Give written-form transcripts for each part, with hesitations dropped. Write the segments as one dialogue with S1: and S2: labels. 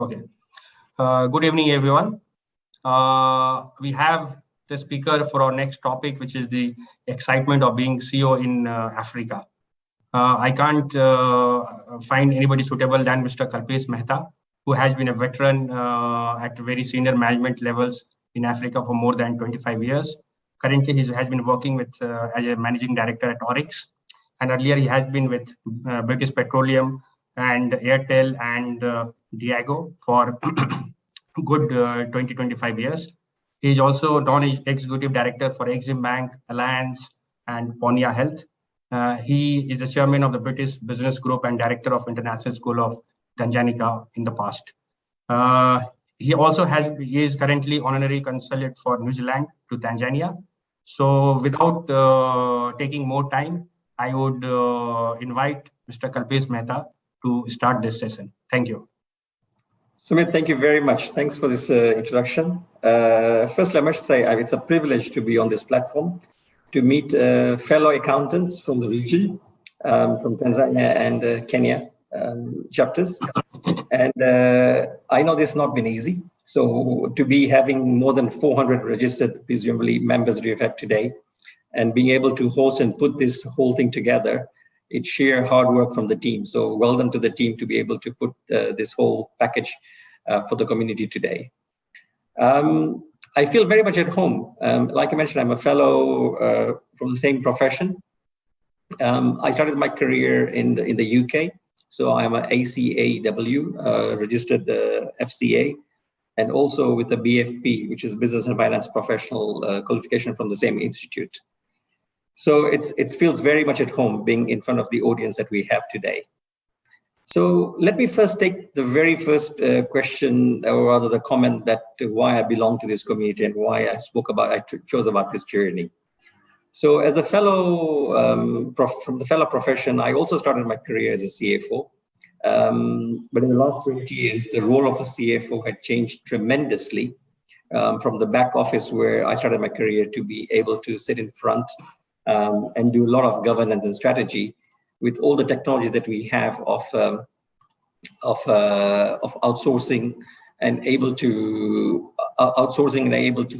S1: Okay. Good evening, everyone. We have the speaker for our next topic, which is the excitement of being CEO in Africa. I can't find anybody suitable than Mr. Kalpesh Mehta, who has been a veteran at very senior management levels in Africa for more than 25 years. Currently, he has been working with as a managing director at Oryx, and earlier he has been with British Petroleum and Airtel and Diageo for good 20-25 years. He is also non-executive director for Exim Bank, Alliance, and Ponya Health. He is the chairman of the British Business Group and director of International School of Tanganyika in the past. He is currently honorary consulate for New Zealand to Tanzania. So without taking more time, I would invite Mr. Kalpesh Mehta to start this session. Thank you.
S2: Sumit, thank you very much. Thanks for this introduction. Firstly, I must say it's a privilege to be on this platform, to meet fellow accountants from the region, from Tanzania and Kenya chapters. And I know this has not been easy. So to be having more than 400 registered, presumably members we've had today, and being able to host and put this whole thing together, it's sheer hard work from the team. So well done to the team to be able to put this whole package for the community today. I feel very much at home. Like I mentioned, I'm a fellow from the same profession. I started my career in the UK. So I'm an ACAW, registered FCA, and also with a BFP, which is Business and Finance Professional qualification from the same institute. So it feels very much at home being in front of the audience that we have today. So let me first take the very first question, or rather the comment, that why I belong to this community and why I chose about this journey. So as a fellow, from the fellow profession, I also started my career as a CFO. But in the last 20 years, the role of a CFO had changed tremendously from the back office where I started my career to be able to sit in front and do a lot of governance and strategy with all the technologies that we have of outsourcing and able to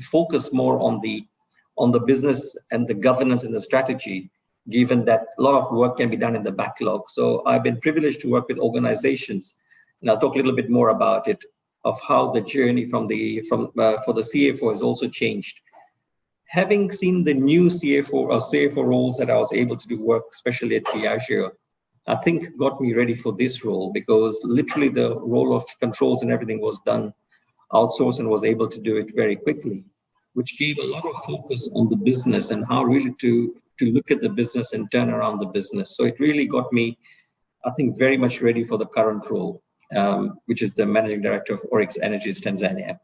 S2: focus more on the business and the governance and the strategy, given that a lot of work can be done in the backlog. So I've been privileged to work with organizations, and I'll talk a little bit more about it, of how the journey for the CFO has also changed. Having seen the new CFO roles that I was able to do work, especially at Diageo, I think got me ready for this role, because literally the role of controls and everything was done outsourced and was able to do it very quickly, which gave a lot of focus on the business and how really to look at the business and turn around the business. So it really got me, I think, very much ready for the current role, which is the Managing Director of Oryx Energies Tanzania.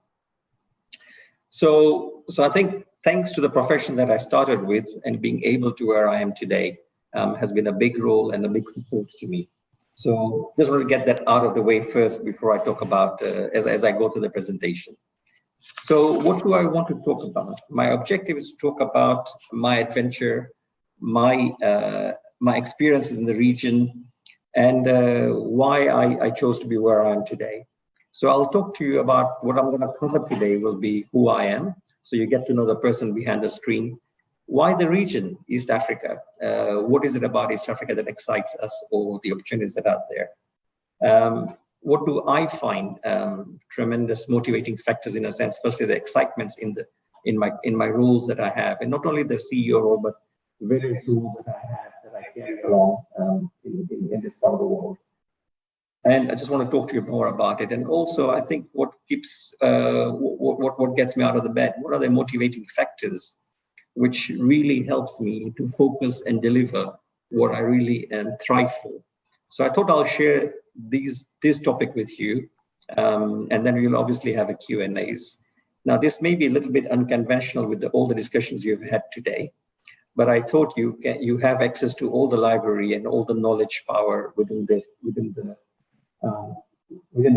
S2: So I think thanks to the profession that I started with and being able to where I am today has been a big role and a big support to me. So just want to get that out of the way first before I talk about, as I go through the presentation. So what do I want to talk about? My objective is to talk about my adventure, my experiences in the region, and why I chose to be where I am today. So I'll talk to you about what I'm going to cover today will be who I am. So you get to know the person behind the screen. Why the region, East Africa? What is it about East Africa that excites us, or the opportunities that are out there? What do I find tremendous motivating factors, in a sense? Firstly, the excitements in my roles that I have, and not only the CEO role, but various roles that I have that I carry along in this part of the world. And I just want to talk to you more about it. And also, I think what keeps what gets me out of the bed. What are the motivating factors which really helps me to focus and deliver what I really thrive for? So I thought I'll share this topic with you, and then we'll obviously have a Q&As. Now, this may be a little bit unconventional with all the discussions you've had today, but I thought you have access to all the library and all the knowledge power within the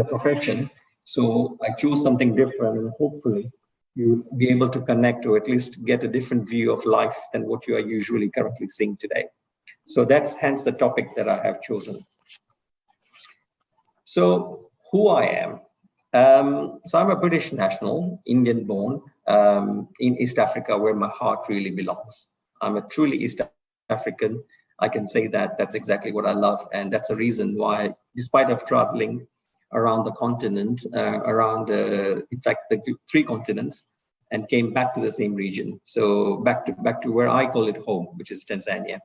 S2: profession. So I chose something different, and hopefully you'll be able to connect, or at least get a different view of life than what you are usually currently seeing today. So that's hence the topic that I have chosen. So who I am. So I'm a British national, Indian born, in East Africa, where my heart really belongs. I'm a truly East African. I can say that that's exactly what I love. And that's a reason why, despite of traveling around the continent, in fact, the three continents, and came back to the same region. So back to where I call it home, which is Tanzania.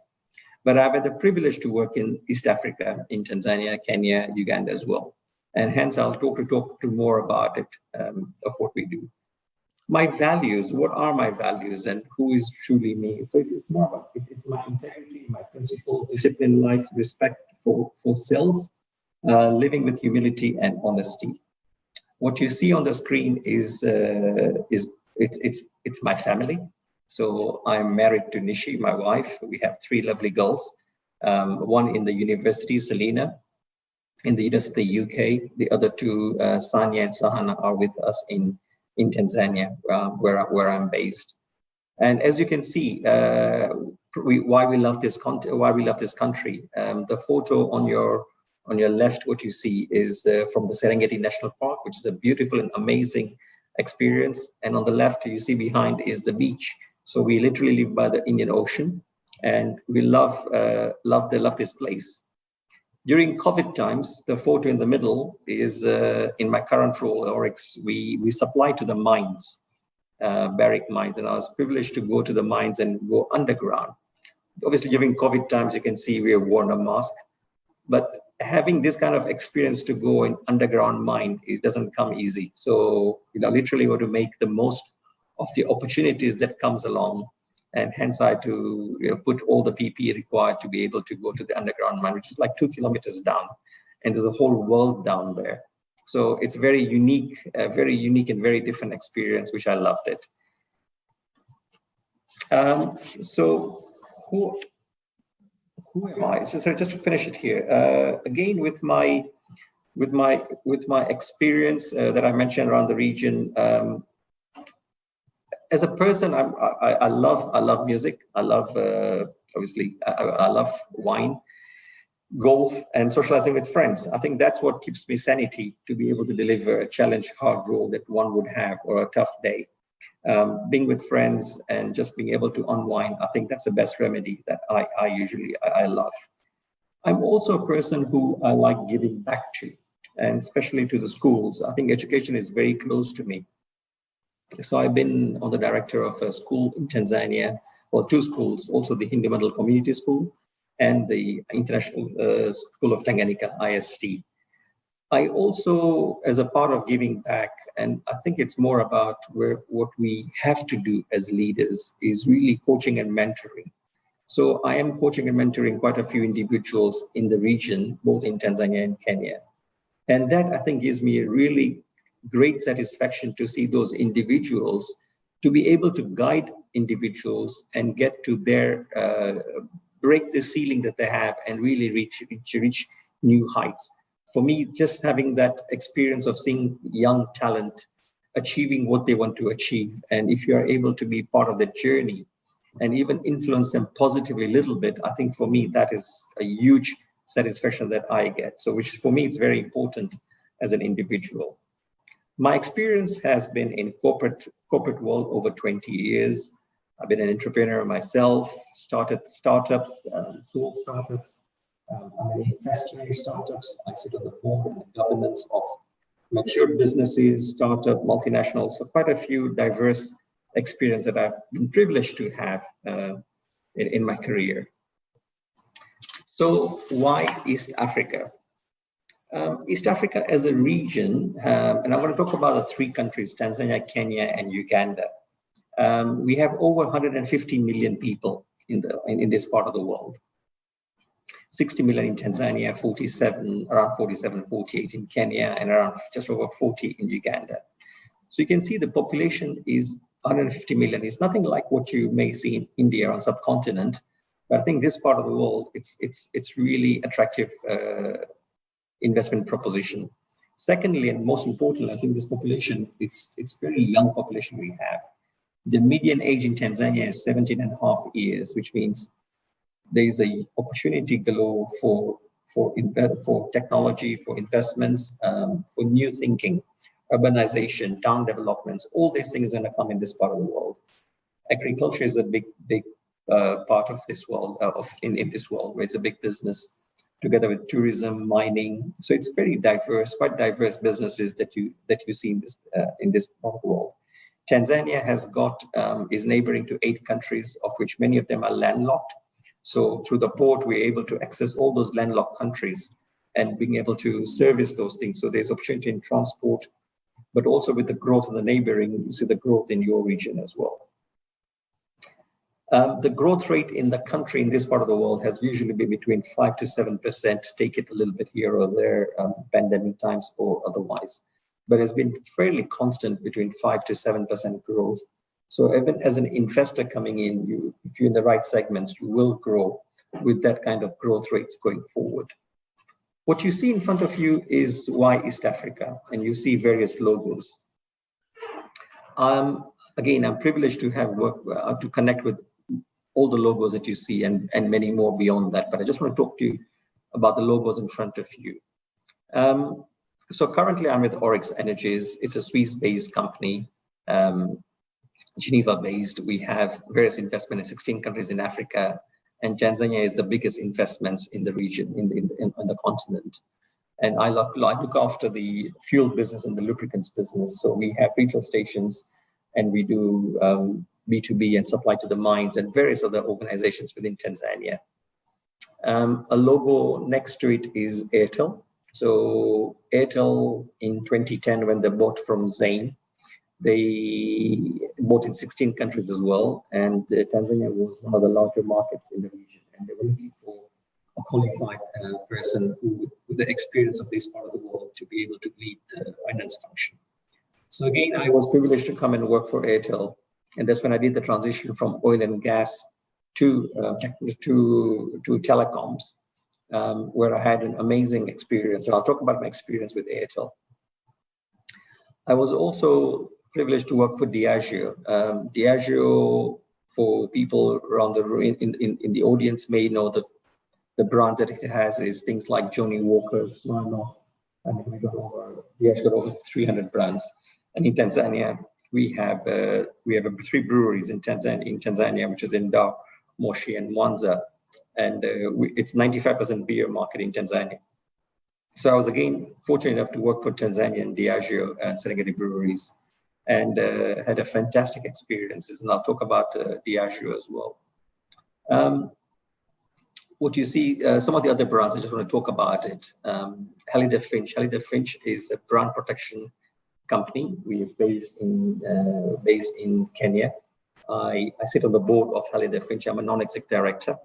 S2: But I've had the privilege to work in East Africa, in Tanzania, Kenya, Uganda as well. And hence I'll talk to more about it, of what we do. My values, what are my values and who is truly me? So it's more about it's my integrity, my principle, discipline, life, respect for self, living with humility and honesty. What you see on the screen is it's my family. So I'm married to Nishi, my wife. We have three lovely girls, one in the university, Selena, in the University of the UK. The other two, Sanya and Sahana, are with us in Tanzania, where I'm based. And as you can see, why we love this country. The photo on your left, what you see is from the Serengeti National Park, which is a beautiful and amazing experience. And on the left, you see behind is the beach. So we literally live by the Indian Ocean, and we love this place. During COVID times, the photo in the middle is in my current role at Oryx. We supply to the mines, barrack mines, and I was privileged to go to the mines and go underground. Obviously, during COVID times, you can see we have worn a mask, but having this kind of experience to go in underground mine, it doesn't come easy. So, literally want to make the most of the opportunities that comes along. And hence I had to put all the PPE required to be able to go to the underground mine, which is like 2 kilometers down. And there's a whole world down there. So it's very unique and very different experience, which I loved it. So who am I? So just to finish it here, again with my experience that I mentioned around the region. As a person, I love music. I love obviously I love wine, golf, and socializing with friends. I think that's what keeps me sanity, to be able to deliver a challenge, hard role that one would have, or a tough day. Being with friends and just being able to unwind, I think that's the best remedy that I usually love. I'm also a person who I like giving back to, and especially to the schools. I think education is very close to me. So I've been on the director of a school in Tanzania, or two schools, also the Hindu Mandal Community School and the International School of Tanganyika, IST. I also, as a part of giving back, and I think it's more about what we have to do as leaders, is really coaching and mentoring. So I am coaching and mentoring quite a few individuals in the region, both in Tanzania and Kenya. And that, I think, gives me a really great satisfaction to see those individuals, to be able to guide individuals and get to their, break the ceiling that they have and really reach new heights. For me, just having that experience of seeing young talent achieving what they want to achieve, and if you are able to be part of the journey and even influence them positively a little bit, I think for me, that is a huge satisfaction that I get. So which for me, it's very important as an individual. My experience has been in corporate world over 20 years. I've been an entrepreneur myself, started startups, sold startups. I'm an investor in startups. I sit on the board and the governance of mature businesses, startup, multinationals. So quite a few diverse experience that I've been privileged to have in my career. So why East Africa? East Africa as a region, and I want to talk about the three countries, Tanzania, Kenya, and Uganda. We have over 150 million people in this part of the world. 60 million in Tanzania, around 47, 48 in Kenya, and around just over 40 in Uganda. So you can see the population is 150 million. It's nothing like what you may see in India or subcontinent, but I think this part of the world, it's really attractive investment proposition. Secondly, and most importantly, I think this population, it's very young population we have. The median age in Tanzania is 17 and a half years, which means there is a opportunity galore for technology, for investments, for new thinking urbanization, town developments, all these things are going to come in this part of the world. Agriculture is a big part of this world, in this world, where it's a big business, together with tourism, mining. So it's very diverse, quite diverse businesses that you see in this part of the world. Tanzania is neighboring to 8 countries, of which many of them are landlocked. So through the port, we're able to access all those landlocked countries and being able to service those things. So there's opportunity in transport, but also with the growth in the neighboring, you see the growth in your region as well. The growth rate in the country in this part of the world has usually been between 5 to 7%, take it a little bit here or there, pandemic times or otherwise. But it's been fairly constant between 5 to 7% growth. So even as an investor coming in, if you're in the right segments, you will grow with that kind of growth rates going forward. What you see in front of you is why East Africa, and you see various logos. Again, I'm privileged to have to connect with all the logos that you see and many more beyond that, but I just want to talk to you about the logos in front of you. So currently I'm with Oryx Energies. It's a Swiss-based company, Geneva-based. We have various investments in 16 countries in Africa, and Tanzania is the biggest investments in the region, on the continent. And I look after the fuel business and the lubricants business. So we have retail stations, and we do B2B and supply to the mines and various other organizations within Tanzania. A logo next to it is Airtel. So Airtel in 2010, when they bought from Zain, they bought in 16 countries as well. And Tanzania was one of the larger markets in the region. And they were looking for a qualified person with the experience of this part of the world to be able to lead the finance function. So again, I was privileged to come and work for Airtel. And that's when I did the transition from oil and gas to telecoms, where I had an amazing experience. And I'll talk about my experience with Airtel. I was also privileged to work for Diageo. Diageo, for people around in the audience, may know the brand that it has is things like Johnny Walker, Smirnoff, and Diageo got over 300 brands. And in Tanzania, we have 3 breweries in Tanzania, which is in Dar, Moshi, and Mwanza, and it's 95% beer market in Tanzania. So I was again fortunate enough to work for Tanzania and Diageo and Serengeti breweries, and had a fantastic experiences. And I'll talk about Diageo as well. What you see, some of the other brands, I just want to talk about it. Halliday Finch. Halliday Finch is a brand protection company. We are based in Kenya. I sit on the board of Halliday Finch. I'm a non-exec director,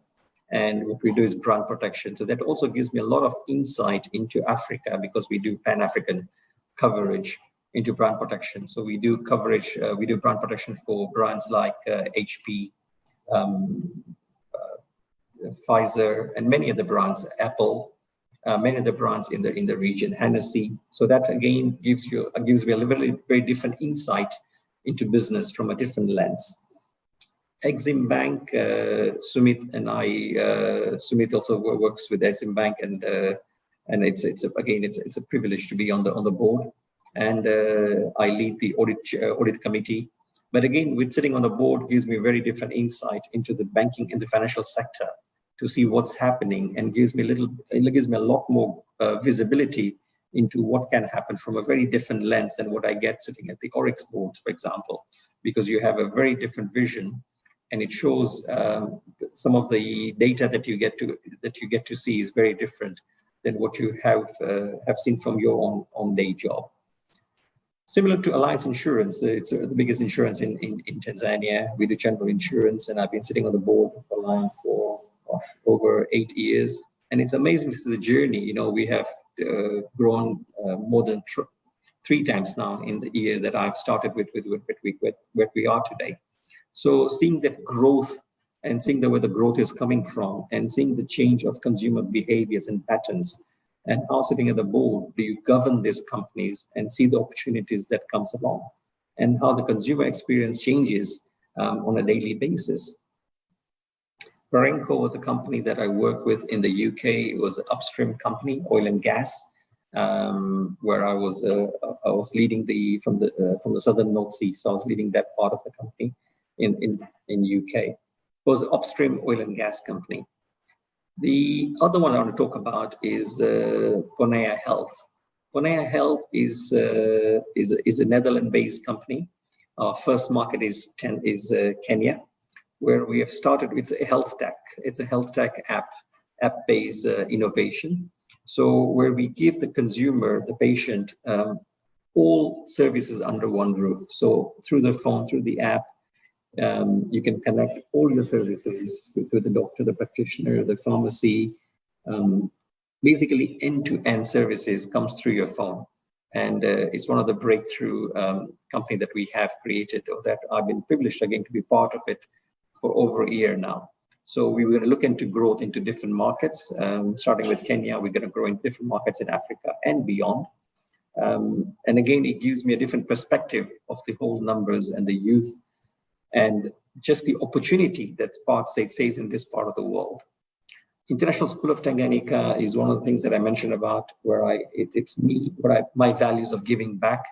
S2: and what we do is brand protection. So that also gives me a lot of insight into Africa, because we do Pan-African coverage into brand protection. So we do coverage, we do brand protection for brands like HP, Pfizer, and many of the brands, Apple, many of the brands in the region, Hennessy. So that again gives me a very different insight into business from a different lens. Exim Bank, Sumit and I, Sumit also works with Exim Bank, and it's a privilege to be on the board, and I lead the audit committee. But again, with sitting on the board gives me a very different insight into the banking and the financial sector, to see what's happening, and gives me a lot more visibility into what can happen from a very different lens than what I get sitting at the Oryx board, for example, because you have a very different vision, and it shows some of the data that you get to see is very different than what you have seen from your own day job. Similar to Alliance Insurance, it's the biggest insurance in Tanzania. We do general insurance, and I've been sitting on the board of Alliance for over 8 years, and it's amazing to see the journey. You know, we have grown more than 3 times now in the year that I've started with where we are today. So seeing that growth, and seeing where the growth is coming from, and seeing the change of consumer behaviors and patterns, and how sitting at the board do you govern these companies and see the opportunities that comes along, and how the consumer experience changes on a daily basis. Barenco was a company that I worked with in the UK. It was an upstream company, oil and gas. where I was leading from the southern North Sea. So I was leading that part of the company in UK. It was an upstream oil and gas company. The other one I want to talk about is Ponea Health. Ponea Health is a Netherlands-based company. Our first market is Kenya, where we have started. It's a health tech. It's a health tech app-based innovation. So where we give the consumer, the patient, all services under one roof. So through the phone, through the app, you can connect all your services to the doctor, the practitioner, the pharmacy. Basically, end-to-end services comes through your phone. And it's one of the breakthrough company that we have created, or that I've been privileged again to be part of it for over a year now. So we were looking to growth into different markets, starting with Kenya. We're going to grow in different markets in Africa and beyond. And again, it gives me a different perspective of the whole numbers and the youth, and just the opportunity that stays in this part of the world. International School of Tanganyika is one of the things that I mentioned about, where it's me, my values of giving back.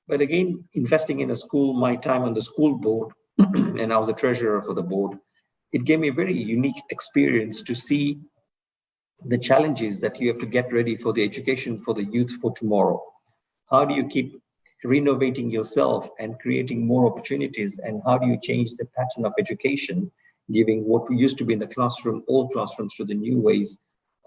S2: But again, investing in a school, my time on the school board, and I was the treasurer for the board, it gave me a very unique experience to see the challenges that you have to get ready for the education for the youth for tomorrow. How do you keep renovating yourself and creating more opportunities, and how do you change the pattern of education, giving what used to be in the classroom, old classrooms, to the new ways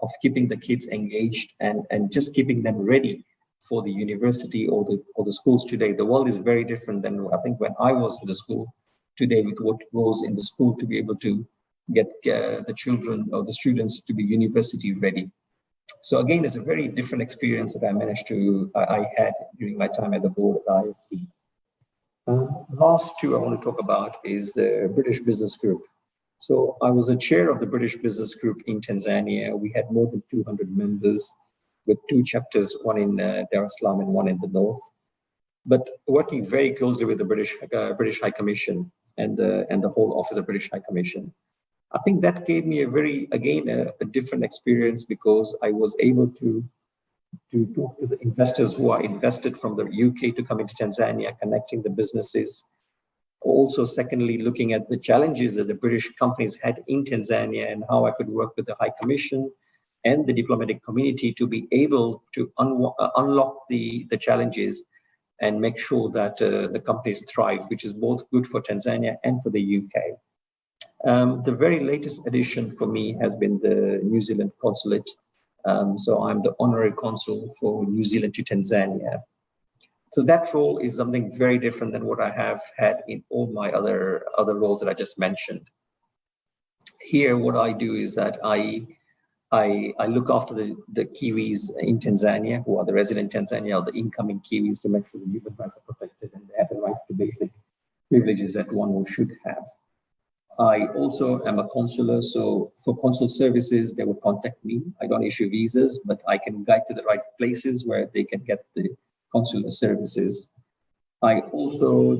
S2: of keeping the kids engaged and just keeping them ready for the university or the schools today. The world is very different than I think when I was in the school today, with what goes in the school to be able to get the children or the students to be university ready. So again, it's a very different experience that I had during my time at the board at ISC. Last two I want to talk about is the British Business Group. So I was a chair of the British Business Group in Tanzania. We had more than 200 members with two chapters, one in Dar es Salaam and one in the north. But working very closely with the British High Commission and the whole Office of British High Commission. I think that gave me a different experience, because I was able to talk to the investors who are invested from the UK to come into Tanzania, connecting the businesses. Also, secondly, looking at the challenges that the British companies had in Tanzania and how I could work with the High Commission and the diplomatic community to be able to unlock the challenges and make sure that the companies thrive, which is both good for Tanzania and for the UK. The very latest addition for me has been the New Zealand consulate. So I'm the honorary consul for New Zealand to Tanzania. So that role is something very different than what I have had in all my other roles that I just mentioned. Here, what I do is that I look after the Kiwis in Tanzania, who are the resident Tanzania, or the incoming Kiwis, to make sure the human rights are protected and they have the right to basic privileges that one should have. I also am a consular, so for consul services, they would contact me. I don't issue visas, but I can guide to the right places where they can get the consular services. I also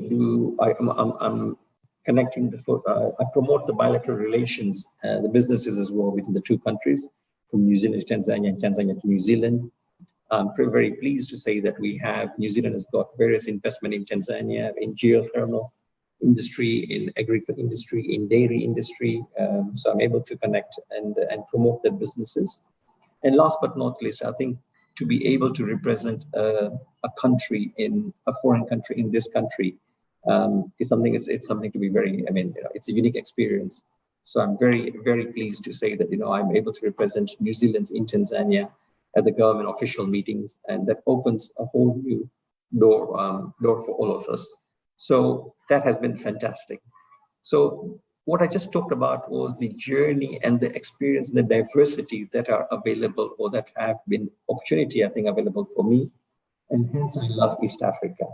S2: I'm connecting I promote the bilateral relations, the businesses as well between the two countries, from New Zealand to Tanzania and Tanzania to New Zealand. I'm very pleased to say that New Zealand has got various investment in Tanzania, in geothermal industry, in agriculture industry, in dairy industry. So I'm able to connect and promote their businesses. And last but not least, I think to be able to represent a country in a foreign country in this country is something. It's something to be very. It's a unique experience. So I'm very, very pleased to say that I'm able to represent New Zealand's in Tanzania at the government official meetings, and that opens a whole new door for all of us. So that has been fantastic. So what I just talked about was the journey and the experience and the diversity that are available, or that have been opportunity, I think, available for me. And hence I love East Africa.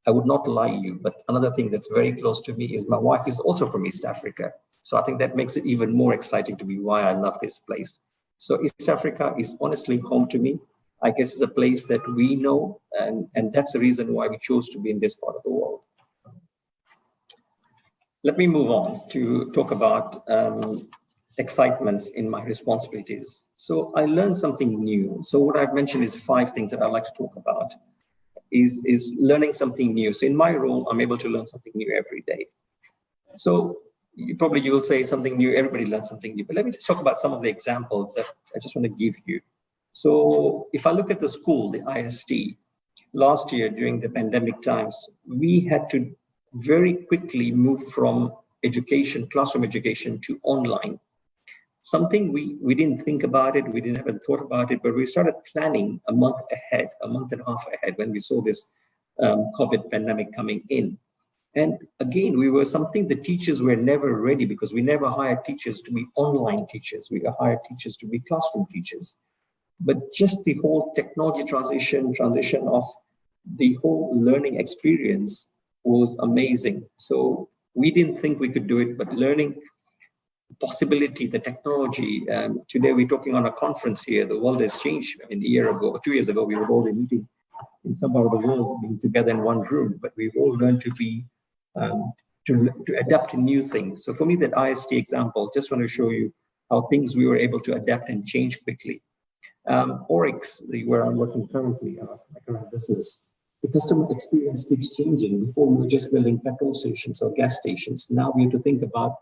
S2: I would not lie to you, but another thing that's very close to me is my wife is also from East Africa. So I think that makes it even more exciting to me why I love this place. So East Africa is honestly home to me. I guess it's a place that we know, and that's the reason why we chose to be in this part of the world. Let me move on to talk about excitements in my responsibilities. So I learned something new. So what I've mentioned is 5 things that I'd like to talk about is learning something new. So in my role, I'm able to learn something new every day. So you will say something new, everybody learns something new, but let me just talk about some of the examples that I just want to give you. So if I look at the school, the IST, last year during the pandemic times, we had to very quickly move from education, classroom education, to online. Something we didn't think about it, we didn't have a thought about it, but we started planning a month ahead, a month and a half ahead when we saw this COVID pandemic coming in. And again, we were something the teachers were never ready, because we never hired teachers to be online teachers. We hired teachers to be classroom teachers. But just the whole technology transition of the whole learning experience was amazing. So we didn't think we could do it, but learning possibility, the technology. Today we're talking on a conference here. The world has changed. I mean, a year ago, 2 years ago, we were all meeting in some part of the world, being together in one room. But we've all learned to be to adapt to new things. So for me, that IST example, just want to show you how things we were able to adapt and change quickly. Oryx, where I'm working currently, my current business, the customer experience keeps changing. Before we were just building petrol stations or gas stations. Now we have to think about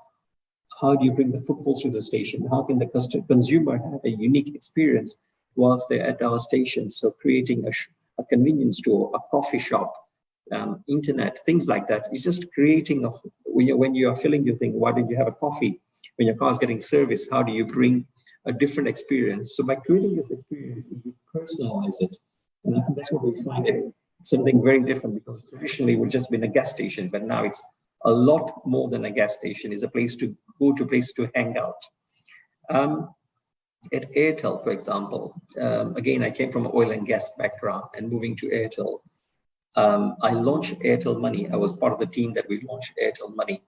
S2: how do you bring the footfalls to the station? How can the consumer have a unique experience whilst they're at our station? So creating a convenience store, a coffee shop, internet, things like that. It's just creating when you are filling your thing, why don't you have a coffee? When your car is getting serviced, how do you bring a different experience? So by creating this experience, you personalize it. And I think that's what we find it something very different, because traditionally we've just been a gas station, but now it's a lot more than a gas station. It's a place to go to, place to hang out. At Airtel, for example, again, I came from an oil and gas background, and moving to Airtel, I launched Airtel Money. I was part of the team that we launched Airtel Money.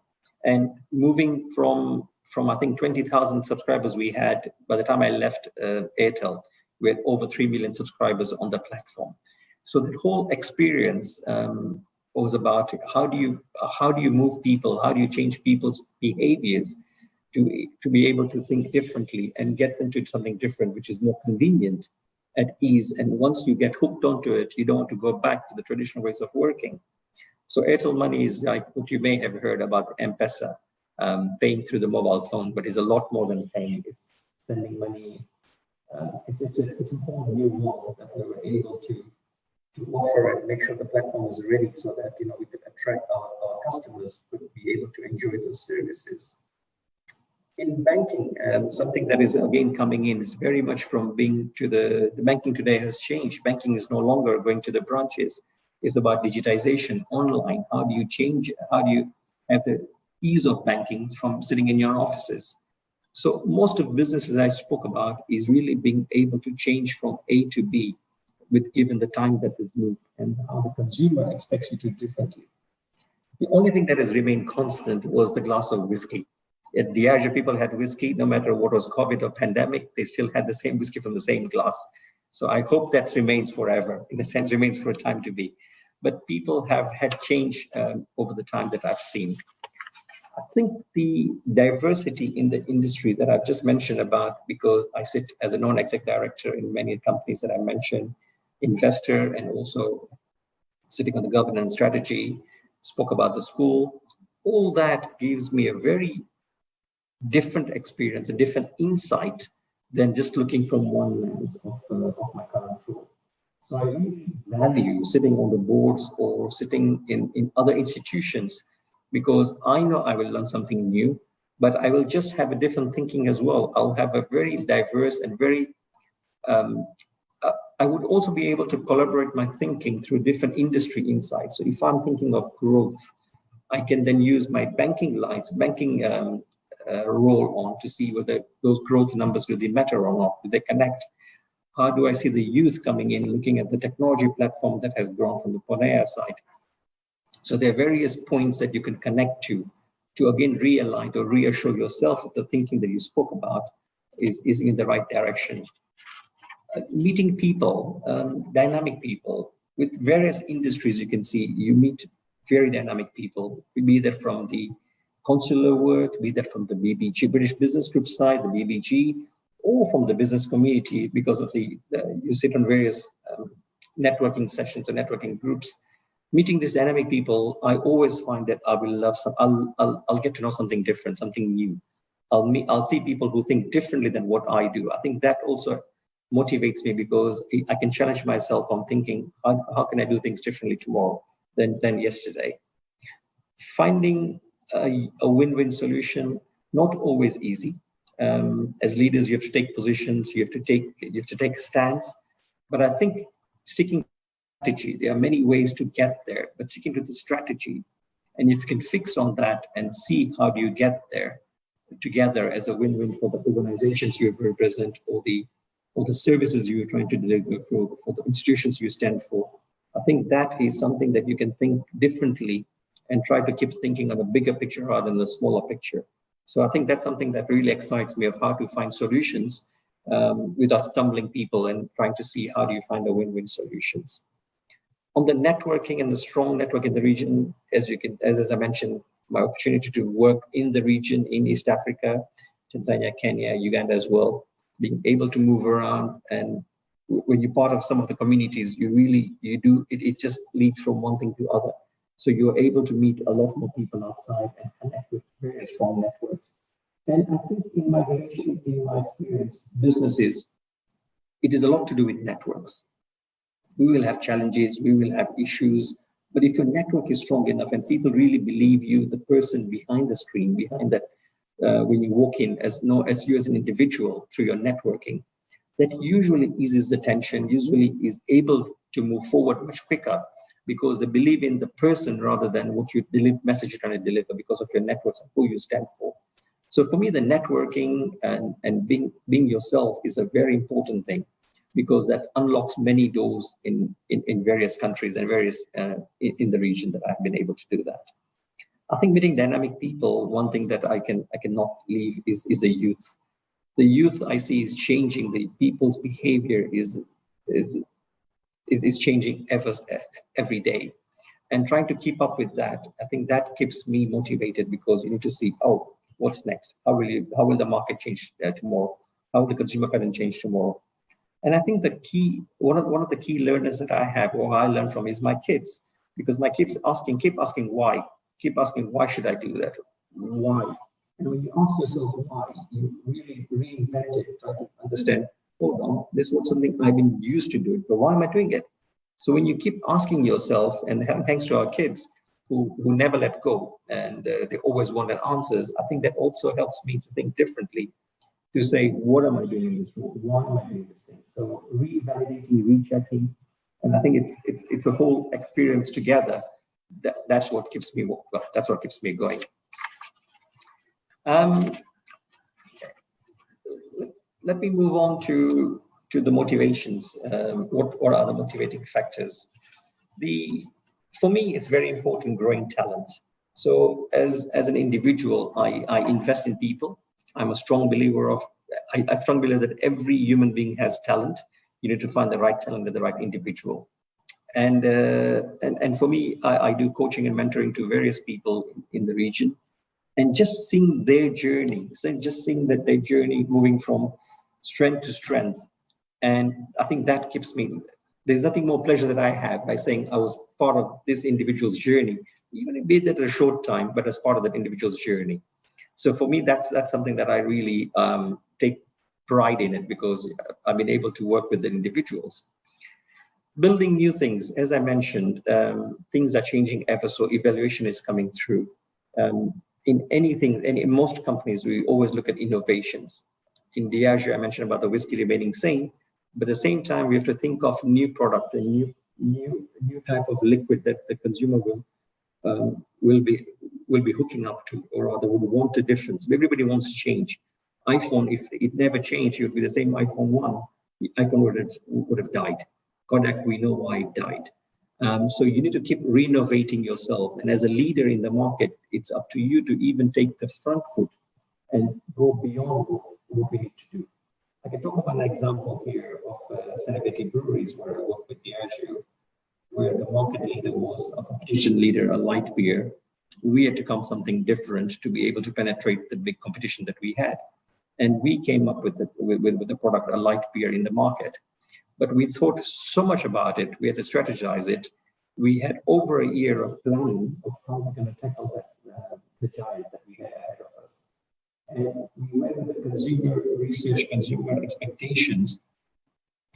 S2: And moving from I think 20,000 subscribers we had, by the time I left Airtel, we had over 3 million subscribers on the platform. So the whole experience was about how do you move people, how do you change people's behaviors to be able to think differently and get them to something different, which is more convenient, at ease. And once you get hooked onto it, you don't want to go back to the traditional ways of working. So Airtel Money is like what you may have heard about M-Pesa, paying through the mobile phone, but it's a lot more than paying. It's sending money. It's a whole new world that we were able to offer and make sure the platform is ready so that we could attract our customers, could be able to enjoy those services. In banking, something that is again coming in is very much from being to the banking today has changed. Banking is no longer going to the branches. It's about digitization, online. How do you change? How do you have the ease of banking from sitting in your offices? So most of businesses I spoke about is really being able to change from A to B with given the time that is moved and how the consumer expects you to do differently. The only thing that has remained constant was the glass of whiskey. At Diageo, people had whiskey, no matter what was COVID or pandemic, they still had the same whiskey from the same glass. So I hope that remains forever, in a sense, remains for a time to be. But people have had change over the time that I've seen. I think the diversity in the industry that I've just mentioned about, because I sit as a non-exec director in many companies that I mentioned, investor, and also sitting on the governance strategy, spoke about the school, all that gives me a very different experience, a different insight than just looking from one lens of my current role. So I really value sitting on the boards or sitting in other institutions, because I know I will learn something new, but I will just have a different thinking as well. I'll have a very diverse and very, I would also be able to collaborate my thinking through different industry insights. So if I'm thinking of growth, I can then use my banking role on to see whether those growth numbers, do they matter or not? Do they connect? How do I see the youth coming in, looking at the technology platform that has grown from the Ponea side? So there are various points that you can connect to again realign or reassure yourself that the thinking that you spoke about is in the right direction. Meeting people, dynamic people with various industries, you can see you meet very dynamic people, be that from the consular work, be that from the BBG, British Business Group side, the BBG, or from the business community, because of you sit on various networking sessions or networking groups. Meeting these dynamic people, I always find that I will love I'll get to know something different, something new. I'll see people who think differently than what I do. I think that also motivates me, because I can challenge myself on thinking, how can I do things differently tomorrow than yesterday? Finding a win-win solution, not always easy. As leaders, you have to take positions, you have to take a stance. But I think sticking to strategy, there are many ways to get there, but sticking to the strategy, and if you can fix on that and see how do you get there together as a win-win for the organizations you represent, or the services you're trying to deliver, for the institutions you stand for. I think that is something that you can think differently and try to keep thinking on a bigger picture rather than a smaller picture. So I think that's something that really excites me, of how to find solutions without stumbling people, and trying to see how do you find the win-win solutions. On the networking and the strong network in the region, as I mentioned, my opportunity to work in the region, in East Africa, Tanzania, Kenya, Uganda as well, being able to move around, and when you're part of some of the communities, it just leads from one thing to other. So you're able to meet a lot more people outside and connect with very strong networks. And I think in my experience, businesses, it is a lot to do with networks. We will have challenges, we will have issues, but if your network is strong enough and people really believe you, the person behind the screen, behind that, when you walk in as you as an individual through your networking, that usually eases the tension, usually is able to move forward much quicker, because they believe in the person rather than what message you're trying to deliver, because of your networks and who you stand for. So for me, the networking and being yourself is a very important thing, because that unlocks many doors in various countries and various in the region that I've been able to do that. I think meeting dynamic people, one thing that I cannot leave is the youth. The youth I see is changing. The people's behavior is changing every day, and trying to keep up with that, I think that keeps me motivated, because you need to see, oh, what's next? How will the market change tomorrow? How will the consumer pattern change tomorrow? And I think one of the key learners that I have, or I learn from, is my kids, because my kids keep asking why should I do that? Why? And when you ask yourself why, you really reinvent it, try to understand, hold on, this was something I've been used to doing, but why am I doing it? So when you keep asking yourself, and thanks to our kids who never let go, and they always wanted answers, I think that also helps me to think differently, to say, what am I doing in this role? Why am I doing this thing? So revalidating, rechecking, and I think it's a whole experience together. That's what keeps me going. Let me move on to the motivations. What are the motivating factors? For me, it's very important growing talent. So as an individual, I invest in people. I'm a strong believer that every human being has talent. You need to find the right talent with the right individual. And for me, I do coaching and mentoring to various people in the region, and just seeing their journey, that their journey moving from strength to strength. And I think that keeps me, there's nothing more pleasure that I have by saying I was part of this individual's journey, even if it at a short time, but as part of that individual's journey. So for me, that's something that I really take pride in it, because I've been able to work with the individuals. Building new things, as I mentioned, things are changing ever, so evaluation is coming through. In anything, and in most companies, we always look at innovations. In Diageo, I mentioned about the whiskey remaining same, but at the same time, we have to think of new product and new type of liquid that the consumer will be hooking up to, or rather would want a difference. Everybody wants to change. iPhone, if it never changed, it would be the same iPhone 1. The iPhone would have died. Kodak, we know why it died. So you need to keep renovating yourself. And as a leader in the market, it's up to you to even take the front foot and go beyond what we need to do. I can talk about an example here of Serengeti Breweries, where I work with Diageo, where the market leader was a competition leader, a light beer. we had to come something different to be able to penetrate the big competition that we had. And we came up with the product, a light beer in the market. But we thought so much about it, we had to strategize it. We had over a year of planning of how we're going to tackle that, the giant that we had ahead of us. And we went with the consumer research, consumer expectations,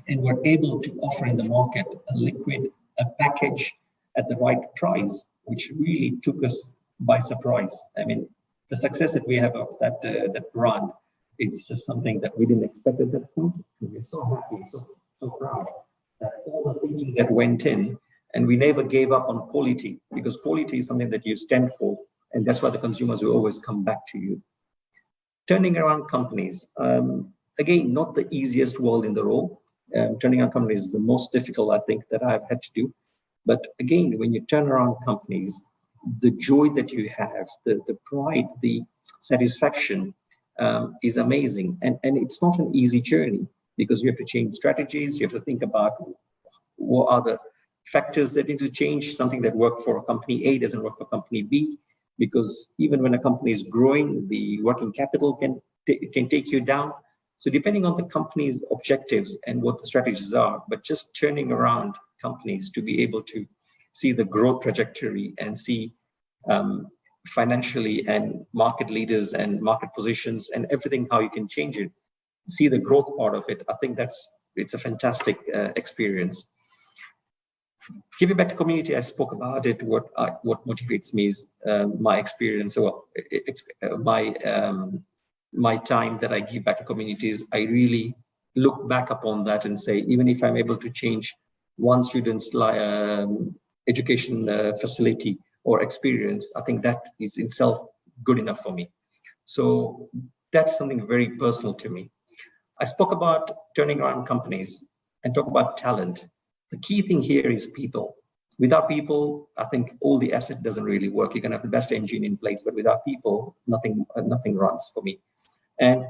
S2: and were able to offer in the market a liquid, a package at the right price, which really took us by surprise. I mean, the success that we have of that brand, it's just something that we didn't expect at that point. And we're so happy, so proud that all the thinking that went in, and we never gave up on quality, because quality is something that you stand for, and that's why the consumers will always come back to you. Turning around companies, again, not the easiest world in the world. Turning around companies is the most difficult, I think, that I've had to do. But again, when you turn around companies, the joy that you have, the pride, the satisfaction is amazing. And it's not an easy journey, because you have to change strategies. You have to think about what are the factors that need to change. Something that worked for company A doesn't work for company B, because even when a company is growing, the working capital can take you down. So depending on the company's objectives and what the strategies are, but just turning around companies to be able to see the growth trajectory and see financially and market leaders and market positions and everything, how you can change it, see the growth part of it. I think it's a fantastic experience. Giving back to community, I spoke about it. What motivates me is my experience, or my time that I give back to communities. I really look back upon that and say, even if I'm able to change one student's education facility or experience, I think that is itself good enough for me. So that's something very personal to me. I spoke about turning around companies and talk about talent. The key thing here is people. Without people, I think all the asset doesn't really work. You can have the best engine in place, but without people, nothing runs for me. And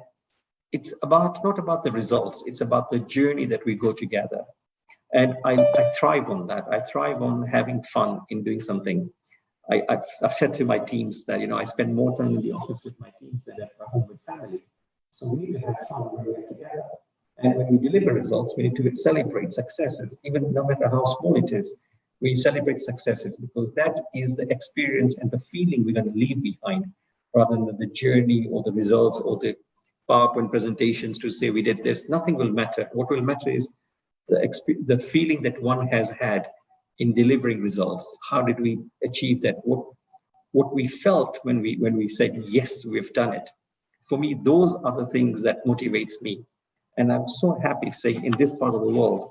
S2: it's not about the results. It's about the journey that we go together. And I thrive on that. I thrive on having fun in doing something. I've said to my teams that, I spend more time in the office with my teams than at home with family. So we need to have fun when we're together. And when we deliver results, we need to celebrate successes, even no matter how small it is. We celebrate successes, because that is the experience and the feeling we're going to leave behind, rather than the journey or the results or the PowerPoint presentations to say we did this. Nothing will matter. What will matter is the feeling that one has had in delivering results. How did we achieve that? What we felt when we said, yes, we've done it. For me, those are the things that motivates me. And I'm so happy saying in this part of the world,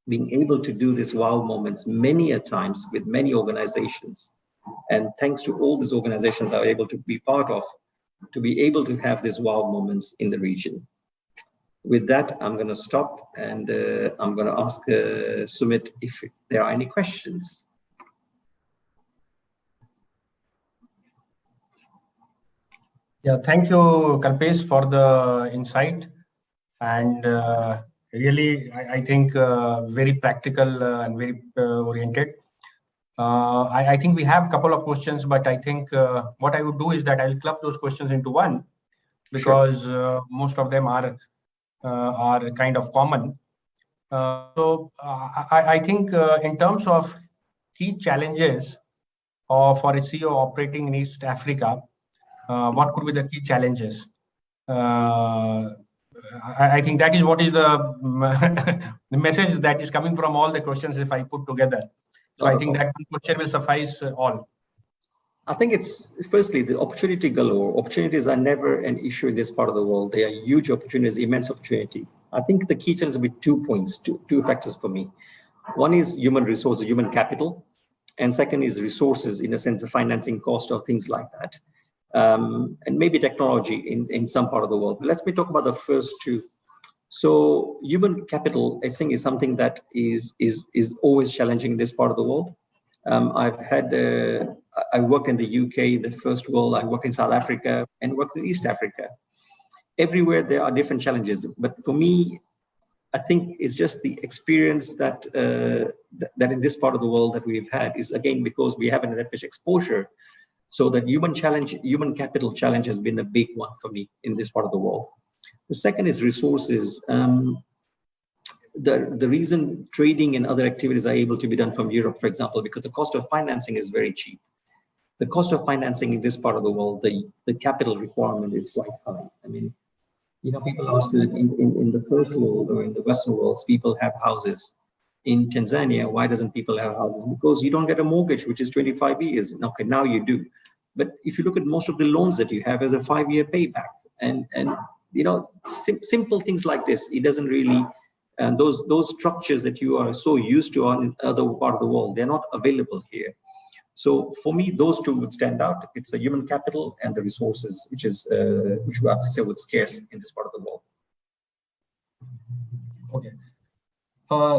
S2: being able to do these wow moments many a times with many organizations. And thanks to all these organizations I was able to be part of, to be able to have these wow moments in the region. With that, I'm going to stop, and I'm going to ask Sumit if there are any questions.
S1: Yeah, thank you, Kalpesh, for the insight. And really, I think very practical and very oriented. I think we have a couple of questions, but I think what I would do is that I'll club those questions into one, because most of them are kind of common. So I think in terms of key challenges for a CEO operating in East Africa, what could be the key challenges? I think that is what is the message that is coming from all the questions if I put together. So I think that question will suffice all.
S2: I think it's, firstly, the opportunity galore. Opportunities are never an issue in this part of the world. They are huge opportunities, immense opportunity. I think the key challenge will be 2 points, two factors for me. One is human resources, human capital. And second is resources, in a sense, the financing cost of things like that. And maybe technology in some part of the world. But let's talk about the first two. So human capital, I think, is something that is always challenging in this part of the world. I worked in the UK, the first world. I worked in South Africa and worked in East Africa. Everywhere there are different challenges, but for me, I think it's just the experience that that in this part of the world that we've had is, again, because we haven't had much exposure. So that human capital challenge has been a big one for me in this part of the world. The second is resources. The reason trading and other activities are able to be done from Europe, for example, because the cost of financing is very cheap. The cost of financing in this part of the world, the capital requirement is quite high. I mean, people ask that in the first world or in the Western worlds, people have houses. In Tanzania, why doesn't people have houses? Because you don't get a mortgage, which is 25 years. Okay, now you do. But if you look at most of the loans that you have as a 5-year payback, and simple things like this, it doesn't really, and those structures that you are so used to on other part of the world, they're not available here. So for me, those two would stand out. It's the human capital and the resources, which we have to say was scarce in this part of the world.
S1: Okay.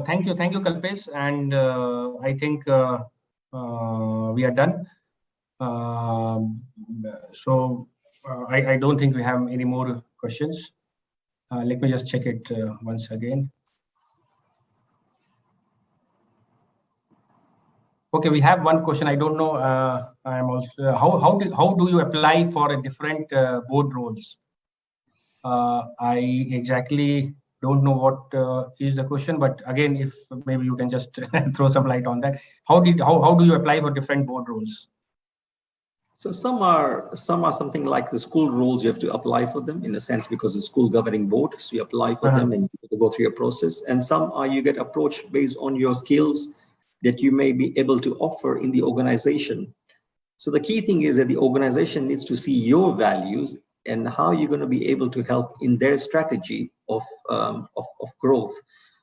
S1: Thank you, Kalpesh. And I think we are done. I don't think we have any more questions. Let me just check it once again. Okay, we have one question. I don't know. I'm also how do you apply for a different board roles? I exactly don't know what is the question, but again, if maybe you can just throw some light on that. How do you apply for different board roles?
S2: So some are something like the school rules. You have to apply for them in a sense because the school governing board. So you apply for them and you go through a process. And some are you get approached based on your skills that you may be able to offer in the organization. So the key thing is that the organization needs to see your values and how you're going to be able to help in their strategy of growth.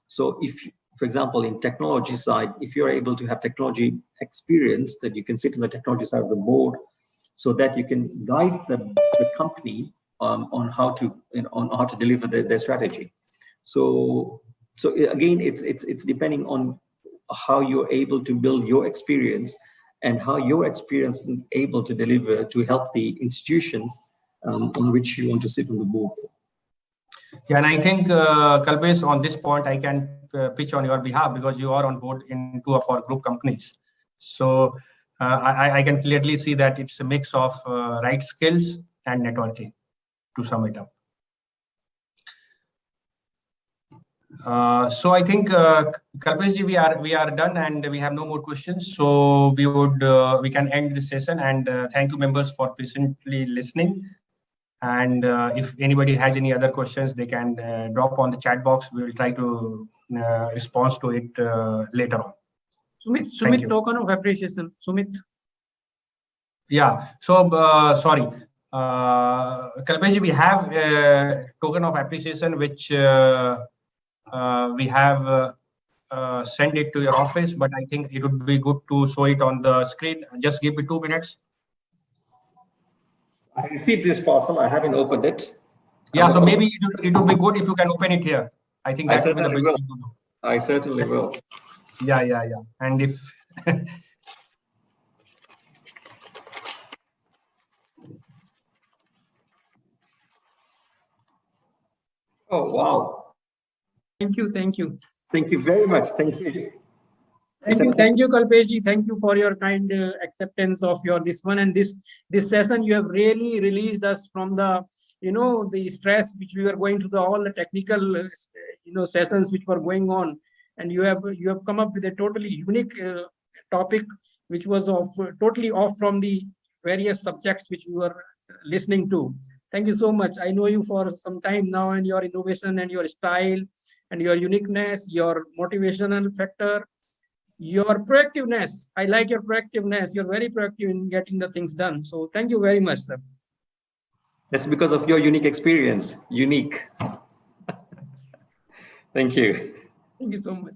S2: So if, for example, in technology side, if you're able to have technology experience, that you can sit on the technology side of the board, so that you can guide the company on how to deliver their strategy. So again, it's depending on how you're able to build your experience and how your experience is able to deliver to help the institutions on which you want to sit on the board for.
S1: Yeah, and I think Kalpesh, on this point, I can pitch on your behalf because you are on board in 2 of our group companies. So I can clearly see that it's a mix of right skills and networking, to sum it up. So I think Kalpesh, we are done and we have no more questions. So we can end this session, and thank you members for patiently listening. And if anybody has any other questions, they can drop on the chat box. We will try to respond to it later on.
S3: Sumit, token of appreciation. Sumit.
S1: Yeah. So sorry, Kalpesh, we have a token of appreciation which we have sent it to your office, but I think it would be good to show it on the screen. Just give me 2 minutes.
S2: I received this parcel. I haven't opened it.
S1: Yeah, so maybe it would be good if you can open it here. I think that would be the best thing to do.
S2: I certainly will.
S1: Yeah. And if
S2: oh wow!
S3: Thank you.
S2: Thank you very much. Thank you.
S3: Thank you, Kalpesh ji. Thank you for your kind acceptance of this one, and this session. You have really released us from the the stress which we were going through, all the technical sessions which were going on, and you have come up with a totally unique topic which was totally off from the various subjects which we were listening to. Thank you so much. I know you for some time now, and your innovation and your style and your uniqueness, your motivational factor, your proactiveness. I like your proactiveness. You're very proactive in getting the things done. So thank you very much, sir.
S2: That's because of your unique experience. Unique. Thank you.
S3: Thank you so much.